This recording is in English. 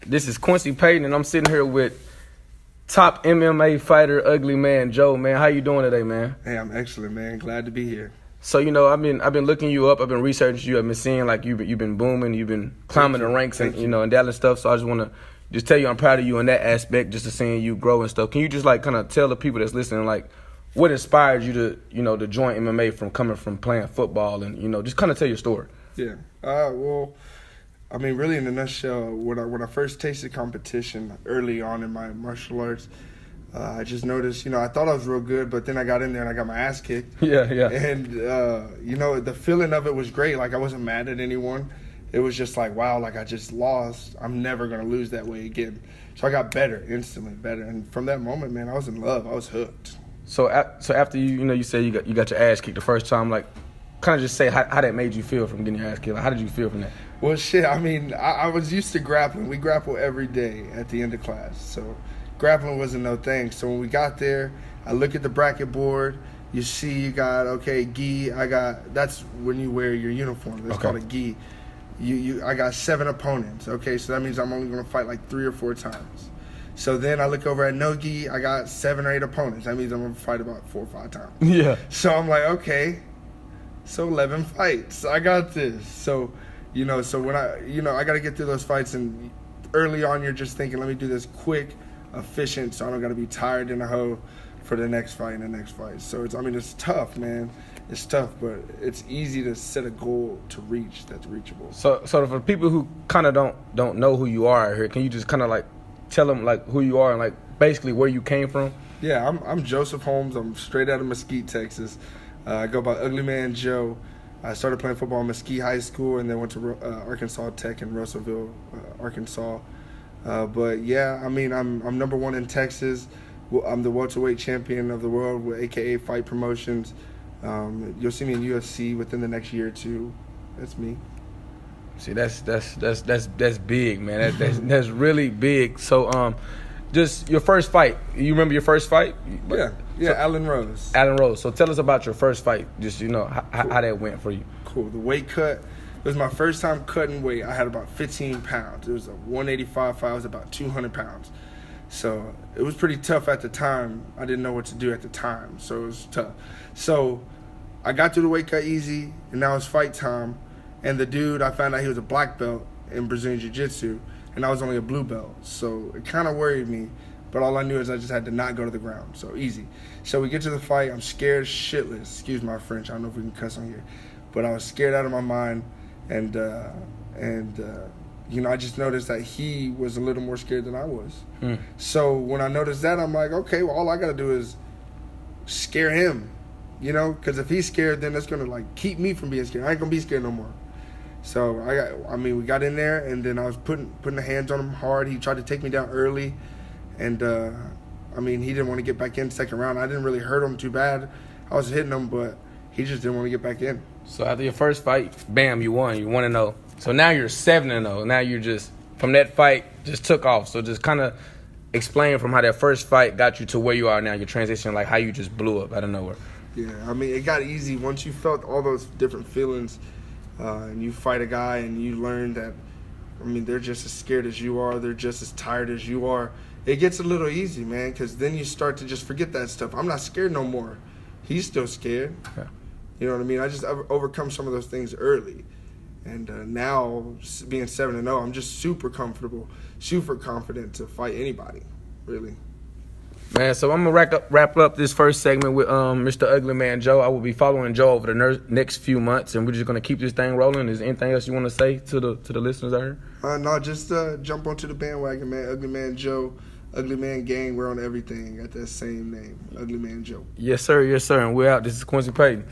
This is Quincy Payton, and I'm sitting here with top MMA fighter, Uglyman Joe. Man, how you doing today, man? Hey, I'm excellent, man. Glad to be here. So, I've been looking you up. I've been researching you. I've been seeing like you've been booming. You've been climbing the ranks, and and Dallas stuff. So I just want to just tell you I'm proud of you in that aspect, just to seeing you grow and stuff. Can you just like kind of tell the people that's listening like what inspired you to to join MMA from coming from playing football and just kind of tell your story? Yeah. Well, I mean, really in a nutshell, when I first tasted competition early on in my martial arts, I just noticed, I thought I was real good, but then I got in there and I got my ass kicked. Yeah. And, the feeling of it was great. Like, I wasn't mad at anyone. It was just like, wow, like I just lost. I'm never going to lose that way again. So I got better, instantly better. And from that moment, man, I was in love. I was hooked. So after you said you got your ass kicked the first time, like, kind of just say how that made you feel from getting your ass kicked. Like, how did you feel from that? Well, shit, I mean, I was used to grappling. We grapple every day at the end of class. So grappling wasn't no thing. So when we got there, I look at the bracket board. You see you got, gi. That's when you wear your uniform. That's called a gi. I got 7 opponents. Okay, so that means I'm only going to fight like 3 or 4 times. So then I look over at no gi. I got 7 or 8 opponents. That means I'm going to fight about 4 or 5 times. Yeah. So I'm like, okay. So 11 fights. I got this. So, so when I got to get through those fights, and early on you're just thinking, let me do this quick, efficient, so I don't got to be tired in a hoe for the next fight and the next fight. So it's tough, man. It's tough, but it's easy to set a goal to reach that's reachable. So for people who kind of don't know who you are here, can you just kind of like tell them like who you are and like basically where you came from? Yeah, I'm Joseph Holmes. I'm straight out of Mesquite, Texas. I go by Uglyman Joe. I started playing football in Mesquite High School and then went to Arkansas Tech in Russellville, Arkansas. But yeah, I mean, I'm #1 in Texas. I'm the welterweight champion of the world with AKA Fight Promotions. You'll see me in UFC within the next year or two. That's me. See, that's big, man. That's really big. So, just your first fight. You remember your first fight? Yeah, so, Allen Rose. Allen Rose. So tell us about your first fight. Just how that went for you. Cool. The weight cut. It was my first time cutting weight. I had about 15 pounds. It was a 185 fight. I was about 200 pounds. So it was pretty tough at the time. I didn't know what to do at the time, so it was tough. So I got through the weight cut easy, and now it's fight time. And the dude, I found out he was a black belt in Brazilian Jiu-Jitsu, and I was only a blue belt. So it kind of worried me, but all I knew is I just had to not go to the ground, so easy. So we get to the fight. I'm scared shitless. Excuse my French. I don't know if we can cuss on here. But I was scared out of my mind, and I just noticed that he was a little more scared than I was. So when I noticed that, I'm like, okay, well, all I got to do is scare him, because if he's scared, then that's going to, like, keep me from being scared. I ain't going to be scared no more. So, we got in there, and then I was putting the hands on him hard. He tried to take me down early, and, he didn't want to get back in second round. I didn't really hurt him too bad. I was hitting him, but he just didn't want to get back in. So after your first fight, bam, you won. You 1-0. So now you're 7-0. Now you're just, from that fight, just took off. So just kind of explain from how that first fight got you to where you are now, your transition, like how you just blew up out of nowhere. Yeah, it got easy once you felt all those different feelings, and you fight a guy and you learn that, they're just as scared as you are. They're just as tired as you are. It gets a little easy, man, because then you start to just forget that stuff. I'm not scared no more. He's still scared. Yeah. You know what I mean? I just overcome some of those things early. And now, being 7-0, I'm just super comfortable, super confident to fight anybody, really. Man, so I'm going to wrap up this first segment with Mr. Uglyman Joe. I will be following Joe over the next few months, and we're just going to keep this thing rolling. Is there anything else you want to say to the listeners out here? No, just jump onto the bandwagon, man. Uglyman Joe, Uglyman Gang. We're on everything at that same name, Uglyman Joe. Yes, sir. Yes, sir. And we're out. This is Quincy Payton.